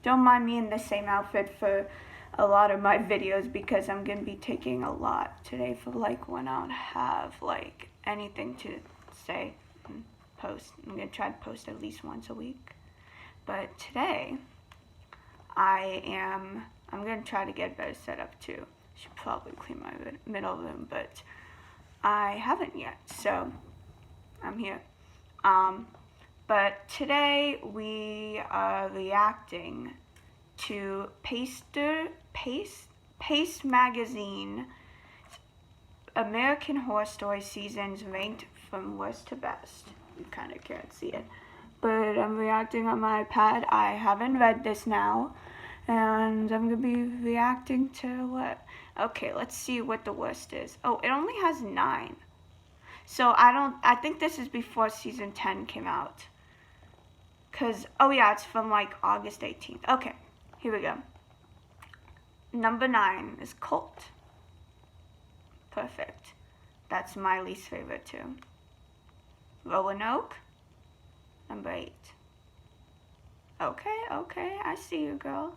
Don't mind me in the same outfit for a lot of my videos because I'm going to be taking a lot today for like when I don't have like anything to say and post. I'm going to try to post at least once a week. But today, I'm going to try to get better set up too. Should probably clean my middle room, but I haven't yet, so I'm here. But today we are reacting to Paste Magazine American Horror Story seasons ranked from worst to best. You kind of can't see it, but I'm reacting on my iPad. I haven't read this now, and I'm gonna be reacting to what? Okay, let's see what the worst is. Oh, it only has 9. So I think this is before season 10 came out. Oh yeah, it's from like August 18th. Okay, here we go. Number 9 is Cult. Perfect. That's my least favorite too. Roanoke. Number 8. Okay, I see you, girl.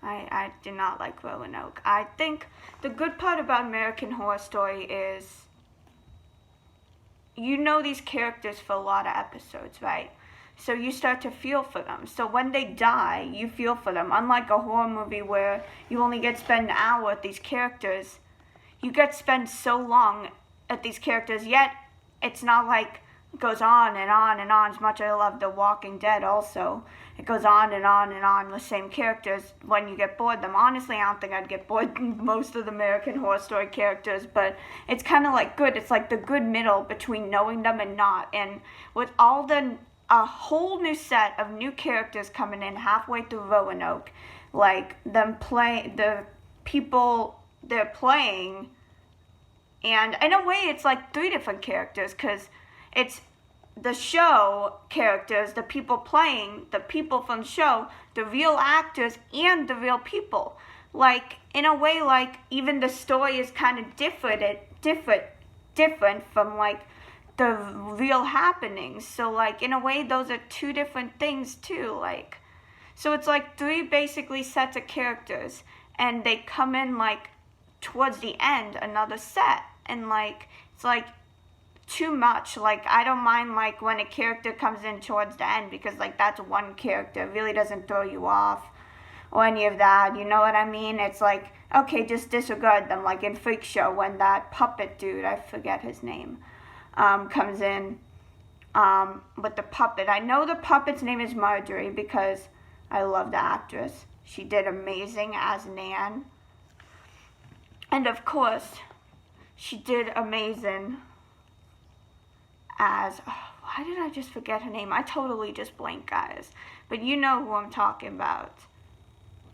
I did not like Roanoke. I think the good part about American Horror Story is you know these characters for a lot of episodes, right? So you start to feel for them. So when they die, you feel for them. Unlike a horror movie where you only get to spend an hour with these characters, you get to spend so long at these characters, yet it's not like it goes on and on and on. As much as I love The Walking Dead also, it goes on and on and on with same characters when you get bored of them. Honestly, I don't think I'd get bored with most of the American Horror Story characters, but it's kind of like good. It's like the good middle between knowing them and not. And with a whole new set of new characters coming in halfway through Roanoke, like the people they're playing, and in a way it's like 3 different characters because it's the show characters, the people playing, the people from the show, the real actors, and the real people. Like, in a way, like, even the story is kind of different from, like, the real happenings. So, like, in a way, those are 2 different things, too. Like, so it's, like, 3 basically sets of characters, and they come in, like, towards the end, another set. And, like, it's, like, too much. Like, I don't mind like when a character comes in towards the end because like that's one character, it really doesn't throw you off or any of that, you know what I mean? It's like, okay, just disregard them. Like in Freak Show when that puppet dude, I forget his name, comes in with the puppet. I know the puppet's name is Marjorie because I love the actress. She did amazing as Nan, and of course she did amazing as, why did I just forget her name? I totally just blanked, guys. But you know who I'm talking about.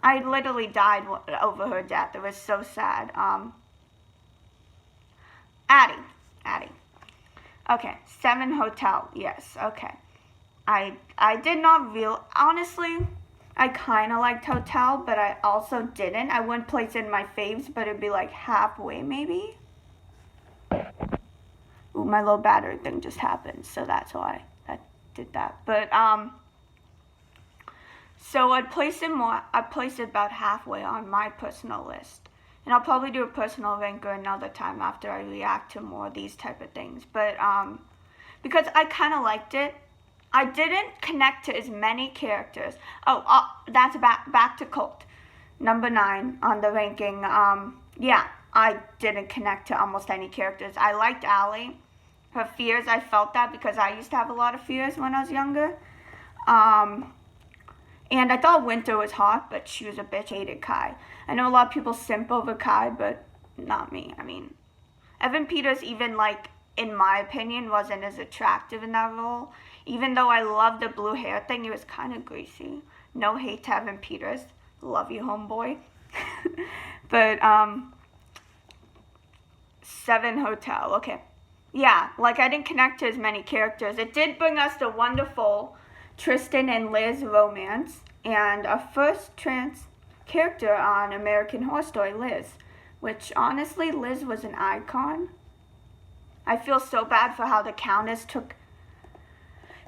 I literally died over her death. It was so sad. Addie. Okay, 7 Hotel. Yes, okay. I did not honestly, I kind of liked Hotel, but I also didn't. I wouldn't place it in my faves, but it'd be like halfway maybe. Ooh, my low battery thing just happened, so that's why I did that. But so I'd place it about halfway on my personal list, and I'll probably do a personal ranker another time after I react to more of these type of things. But because I kind of liked it, I didn't connect to as many characters. That's back to Cult, number 9 on the ranking. Yeah, I didn't connect to almost any characters. I liked Allie. Her fears, I felt that because I used to have a lot of fears when I was younger. And I thought Winter was hot, but she was a bitch. Hated Kai. I know a lot of people simp over Kai, but not me. I mean, Evan Peters, even like, in my opinion, wasn't as attractive in that role. Even though I loved the blue hair thing, it was kind of greasy. No hate to Evan Peters. Love you, homeboy. But, 7 Hotel. Okay. Yeah, like I didn't connect to as many characters. It did bring us the wonderful Tristan and Liz romance, and our first trans character on American Horror Story, Liz, which honestly, Liz was an icon. I feel so bad for how the Countess took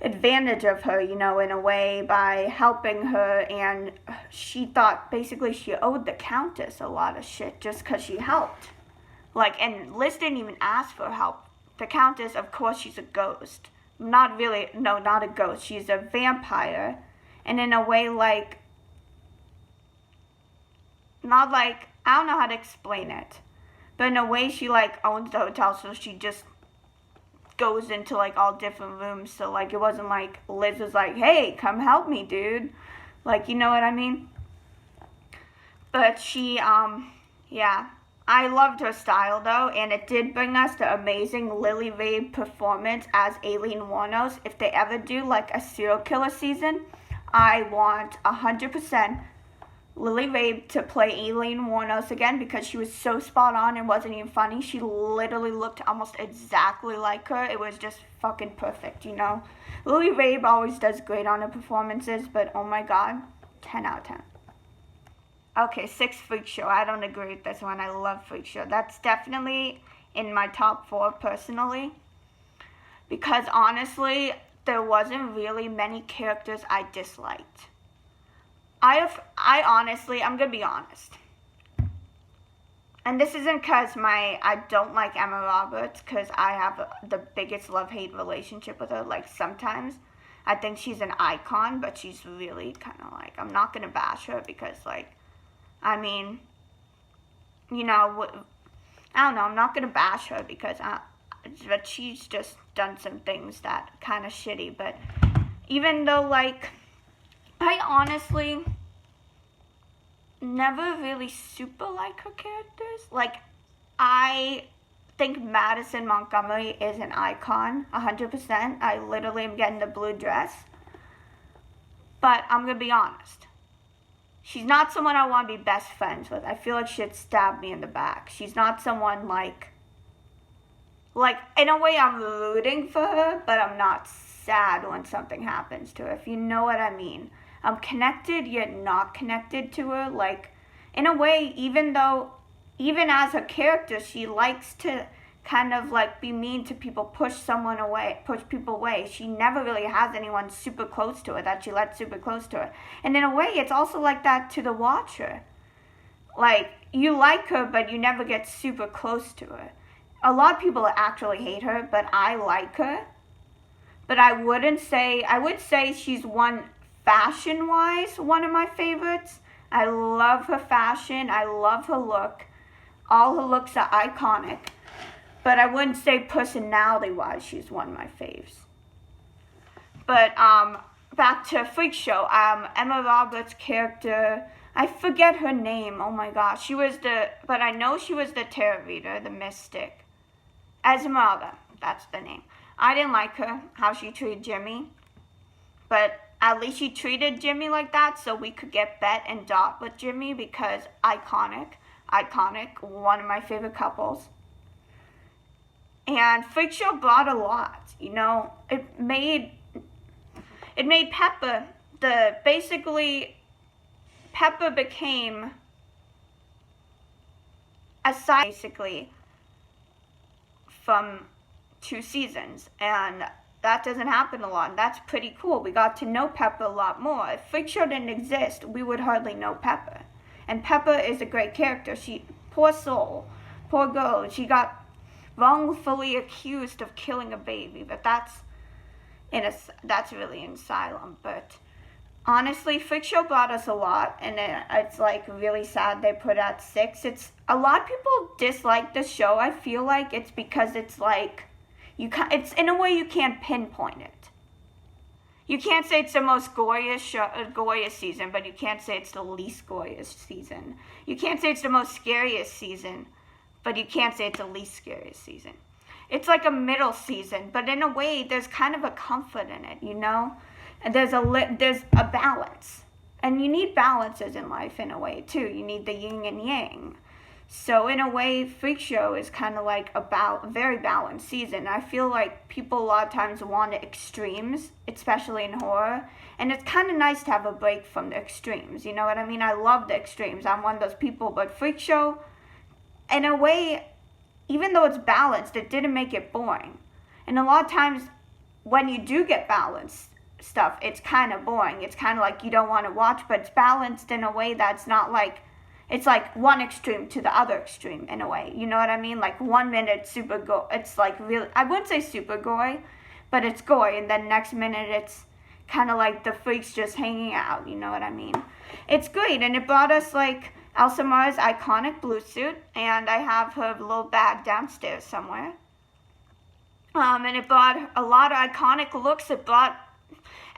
advantage of her, you know, in a way by helping her, and she thought basically she owed the Countess a lot of shit just because she helped. Like, and Liz didn't even ask for help. The Countess, of course, she's a ghost. Not really, no, not a ghost. She's a vampire. And in a way, like, not like, I don't know how to explain it. But in a way, she, like, owns the hotel, so she just goes into, like, all different rooms. So, like, it wasn't like Liz was like, hey, come help me, dude. Like, you know what I mean? But she, yeah. I loved her style, though, and it did bring us the amazing Lily Rabe performance as Aileen Wuornos. If they ever do, like, a serial killer season, I want 100% Lily Rabe to play Aileen Wuornos again because she was so spot on and wasn't even funny. She literally looked almost exactly like her. It was just fucking perfect, you know? Lily Rabe always does great on her performances, but oh my god, 10 out of 10. Okay, 6, Freak Show. I don't agree with this one. I love Freak Show. That's definitely in my top 4 personally. Because honestly, there wasn't really many characters I disliked. I honestly, I'm going to be honest. And this isn't because I don't like Emma Roberts, because I have the biggest love-hate relationship with her. Like, sometimes I think she's an icon, but she's really kind of like, I'm not going to bash her because, like, I mean, you know, I don't know, I'm not going to bash her because but she's just done some things that kind of shitty. But even though, like, I honestly never really super like her characters. Like, I think Madison Montgomery is an icon, 100%. I literally am getting the blue dress. But I'm going to be honest. She's not someone I want to be best friends with. I feel like she'd stab me in the back. She's not someone like, in a way I'm rooting for her, but I'm not sad when something happens to her, if you know what I mean. I'm connected, yet not connected to her. Like, in a way, even as her character, she likes to kind of, like, be mean to people, push people away. She never really has anyone super close to her that she lets super close to her. And in a way, it's also like that to the watcher. Like, you like her, but you never get super close to her. A lot of people actually hate her, but I like her. But I would say she's fashion-wise, one of my favorites. I love her fashion. I love her look. All her looks are iconic. But I wouldn't say personality-wise she's one of my faves. But back to Freak Show. Emma Roberts' character, I forget her name. Oh my gosh, but I know she was the tarot reader, the mystic. Esmeralda, that's the name. I didn't like her, how she treated Jimmy. But at least she treated Jimmy like that so we could get Bet and Dot with Jimmy because iconic, one of my favorite couples. And Freak Show brought a lot, you know. It made Pepper, Pepper became a side, basically, from 2 seasons. And that doesn't happen a lot, and that's pretty cool. We got to know Pepper a lot more. If Freak Show didn't exist, we would hardly know Pepper. And Pepper is a great character. Poor soul, poor girl. She got wrongfully accused of killing a baby, but that's really in asylum. But honestly, Freak Show brought us a lot, and it's like really sad they put it at 6. It's a lot of people dislike the show. I feel like it's because it's like it's in a way you can't pinpoint it. You can't say it's the most goriest season, but you can't say it's the least goriest season. You can't say it's the most scariest season, but you can't say it's the least scariest season. It's like a middle season, but in a way, there's kind of a comfort in it, you know? And there's a balance. And you need balances in life in a way, too. You need the yin and yang. So in a way, Freak Show is kind of like a very balanced season. I feel like people a lot of times want extremes, especially in horror. And it's kind of nice to have a break from the extremes, you know what I mean? I love the extremes. I'm one of those people, but Freak Show, in a way, even though it's balanced, it didn't make it boring. And a lot of times, when you do get balanced stuff, it's kind of boring. It's kind of like you don't want to watch, but it's balanced in a way that's not like, it's like one extreme to the other extreme in a way. You know what I mean? Like 1 minute super gore, it's like really, I wouldn't say super gory, but it's gory, and then next minute it's kind of like the freaks just hanging out. You know what I mean? It's great, and it brought us like Elsa Mara's iconic blue suit, and I have her little bag downstairs somewhere. And it brought a lot of iconic looks. It brought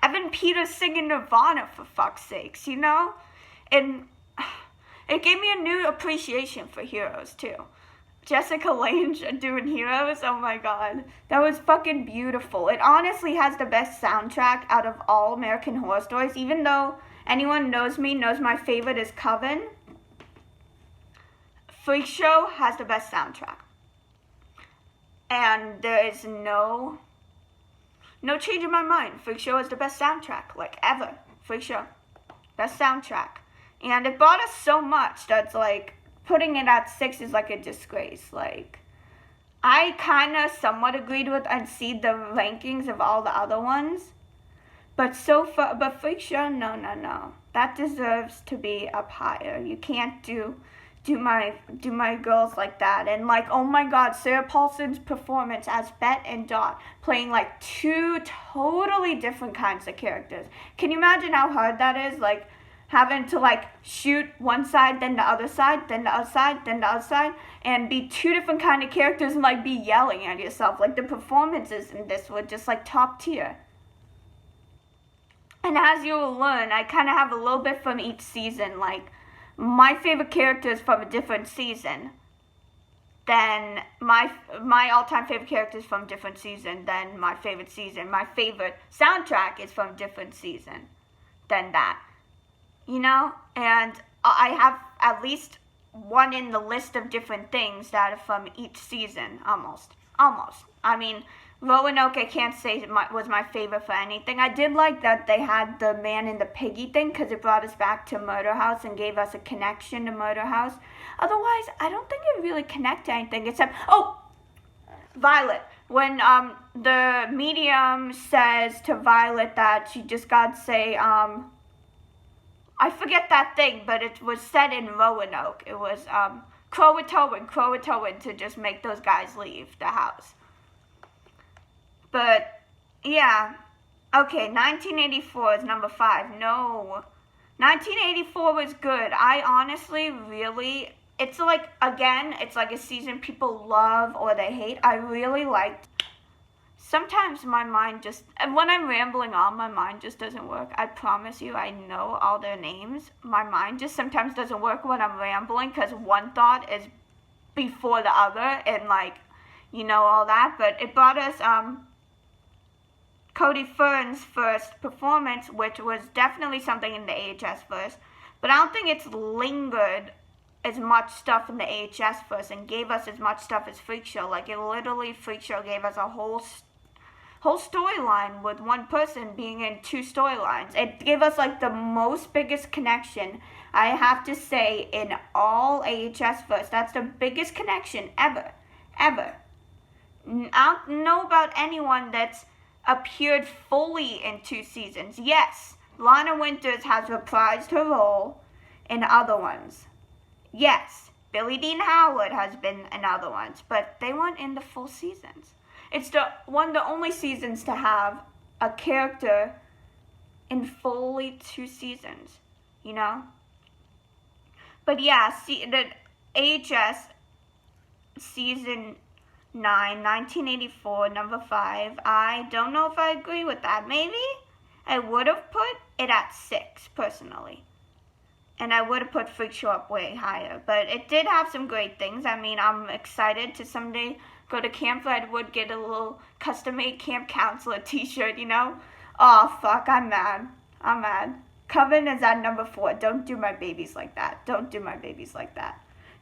Evan Peters singing Nirvana, for fuck's sakes, you know? And it gave me a new appreciation for Heroes, too. Jessica Lange doing Heroes, oh my god. That was fucking beautiful. It honestly has the best soundtrack out of all American Horror Stories, even though anyone knows me knows my favorite is Coven. Freak Show has the best soundtrack. And there is no change in my mind. Freak Show is the best soundtrack, like ever. Freak Show, best soundtrack. And it brought us so much that's like, putting it at 6 is like a disgrace. Like, I kind of somewhat agreed with and see the rankings of all the other ones. But so far, but Freak Show, no. That deserves to be up higher. You can't do my girls like that. And like, oh my god, Sarah Paulson's performance as Bette and Dot, playing like 2 totally different kinds of characters. Can you imagine how hard that is? Like, having to like shoot one side, then the other side, then the other side, then the other side, and be 2 different kind of characters and like be yelling at yourself. Like, the performances in this were just like top tier. And as you will learn, I kind of have a little bit from each season. Like, my favorite characters from a different season. Then my all-time favorite characters from different season. Then my favorite season. My favorite soundtrack is from different season than that. You know? And I have at least one in the list of different things that are from each season. Almost. I mean, Roanoke, I can't say was my favorite for anything. I did like that they had the man in the piggy thing because it brought us back to Murder House and gave us a connection to Murder House. Otherwise, I don't think it really connected to anything except, Violet. When the medium says to Violet that she just got to say, I forget that thing, but it was said in Roanoke. It was Croatoan to just make those guys leave the house. But, yeah. Okay, 1984 is number 5. No. 1984 was good. I honestly really, it's like, again, it's like a season people love or they hate. I really liked. Sometimes my mind just, when I'm rambling on, my mind just doesn't work. I promise you, I know all their names. My mind just sometimes doesn't work when I'm rambling because one thought is before the other and like, you know, all that. But it brought us, Cody Fern's first performance, which was definitely something in the AHS verse, but I don't think it's lingered as much stuff in the AHS verse and gave us as much stuff as Freak Show. Like, it literally, Freak Show gave us a whole storyline with one person being in 2 storylines. It gave us like the most biggest connection, I have to say, in all AHS verse. That's the biggest connection ever. I don't know about anyone that's appeared fully in 2 seasons. Yes, Lana Winters has reprised her role in other ones. Yes, Billie Dean Howard has been in other ones, but they weren't in the full seasons. It's the only seasons to have a character in fully 2 seasons, you know? But yeah, the AHS season 9, 1984, number 5. I don't know if I agree with that. Maybe I would have put it at 6, personally. And I would have put Freak Show up way higher. But it did have some great things. I mean, I'm excited to someday go to Camp Redwood, get a little custom-made camp counselor t-shirt, you know? Oh, fuck, I'm mad. Coven is at number 4. Don't do my babies like that.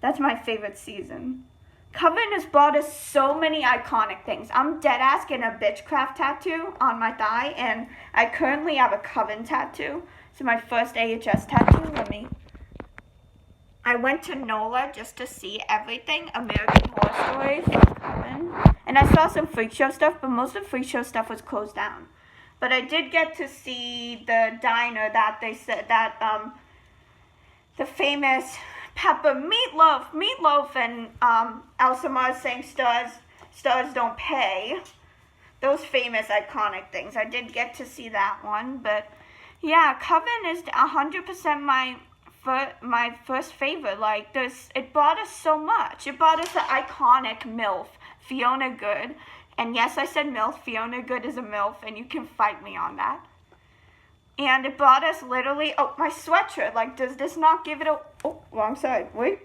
That's my favorite season. Coven has brought us so many iconic things. I'm dead-ass getting a Bitchcraft tattoo on my thigh, and I currently have a Coven tattoo. It's my first AHS tattoo. I went to NOLA just to see everything, American Horror Story from Coven. And I saw some Freak Show stuff, but most of the Freak Show stuff was closed down. But I did get to see the diner that they said that the famous Pepper Meatloaf, and Elsa Mars saying stars don't pay. Those famous iconic things. I did get to see that one, but yeah, Coven is 100% my first favorite. Like, it brought us so much. It brought us the iconic MILF, Fiona Good. And yes, I said MILF. Fiona Good is a MILF, and you can fight me on that. And it brought us literally, oh, my sweatshirt. Like, does this not give it a, oh, wrong side. Wait.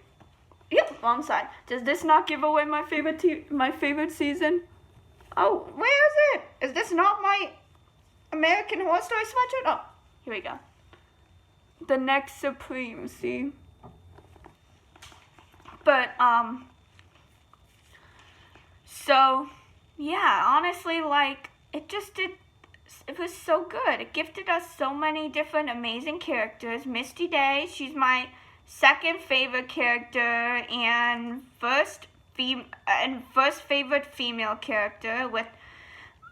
Yep, wrong side. Does this not give away my favorite season? Oh, where is it? Is this not my American Horror Story sweatshirt? Oh, here we go. The next Supreme, see? But, so, yeah, honestly, like, it was so good. It gifted us so many different amazing characters. Misty Day, she's my second favorite character and first favorite female character, with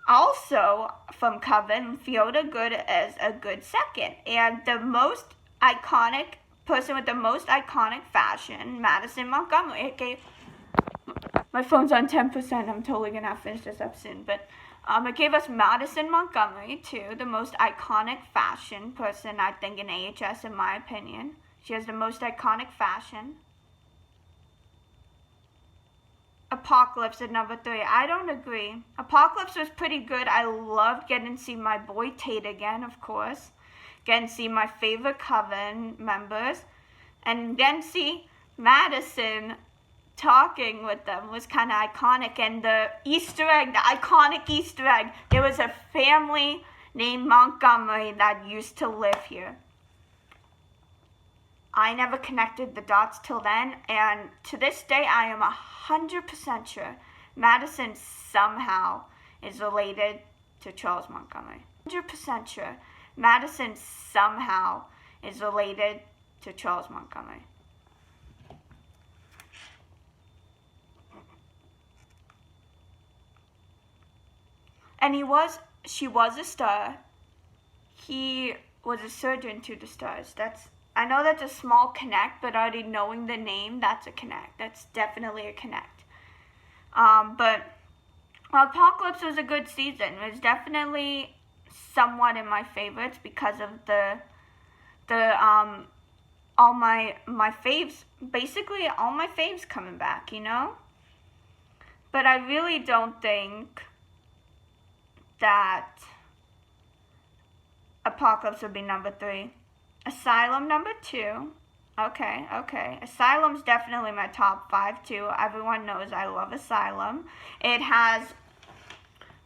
also from Coven, Fiona Good as a good second. And the most iconic person with the most iconic fashion, Madison Montgomery. Okay, my phone's on 10%. I'm totally gonna have to finish this up soon. But it gave us Madison Montgomery too, the most iconic fashion person, I think, in AHS, in my opinion. She has the most iconic fashion. Apocalypse at number 3. I don't agree. Apocalypse was pretty good. I loved getting to see my boy Tate again, of course. Getting to see my favorite Coven members. And then see Madison talking with them was kind of iconic. And the Easter egg, the iconic Easter egg, there was a family named Montgomery that used to live here. I never connected the dots till then, and to this day, I am 100% sure Madison somehow is related to Charles Montgomery. 100% sure Madison somehow is related to Charles Montgomery. And she was a star. He was a surgeon to the stars. I know that's a small connect, but already knowing the name, that's a connect. That's definitely a connect. But Apocalypse was a good season. It was definitely somewhat in my favorites because of all my faves, basically all my faves coming back, you know? But I really don't think that Apocalypse would be number 3. Asylum number 2. Okay. Asylum's definitely my top 5 too. Everyone knows I love Asylum. It has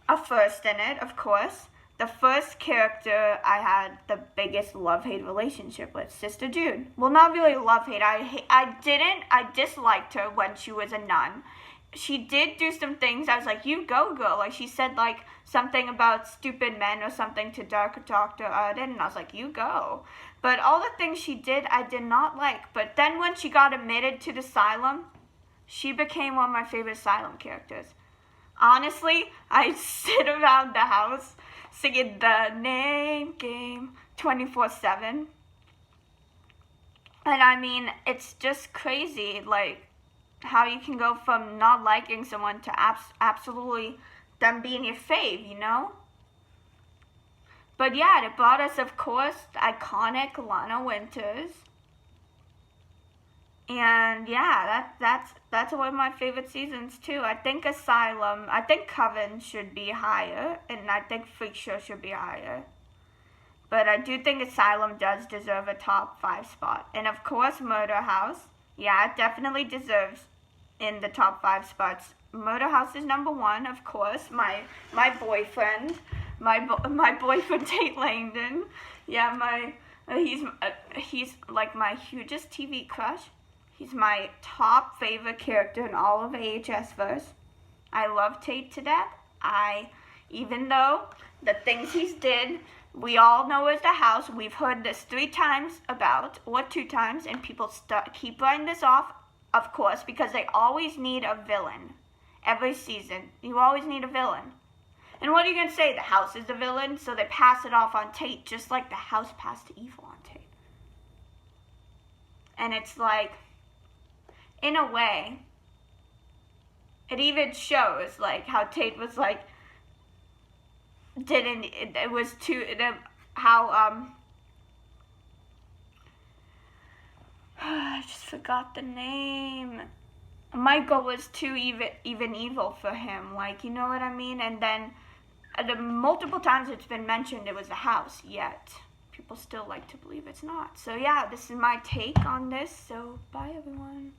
a first in it, of course. The first character I had the biggest love-hate relationship with, Sister Jude. Well, not really love-hate. I disliked her when she was a nun. She did do some things. I was like, you go, girl. Like, she said, like, something about stupid men or something to Dr. Arden, and I was like, you go. But all the things she did, I did not like. But then when she got admitted to the asylum, she became one of my favorite Asylum characters. Honestly, I sit around the house singing the name game 24/7. And I mean, it's just crazy, like, how you can go from not liking someone to absolutely them being your fave, you know? But yeah, it brought us, of course, the iconic Lana Winters. And yeah, that's one of my favorite seasons too. I think Coven should be higher, and I think Freak Show should be higher. But I do think Asylum does deserve a top 5 spot. And of course, Murder House. Yeah, it definitely deserves in the top 5 spots. Murder House is number 1, of course. My boyfriend, my boyfriend Tate Langdon. Yeah, he's like my hugest TV crush. He's my top favorite character in all of AHSverse. I love Tate to death. Even though the things he's did we all know is the house. We've heard this 3 times about, or 2 times, and people keep writing this off, of course, because they always need a villain. Every season, you always need a villain. And what are you going to say? The house is the villain? So they pass it off on Tate, just like the house passed evil on Tate. And it's like, in a way, it even shows, like, how Tate was like, it was too, how, I just forgot the name. Michael was too even evil for him, like, you know what I mean? And then, the multiple times it's been mentioned it was the house, yet people still like to believe it's not. So yeah, this is my take on this, so bye everyone.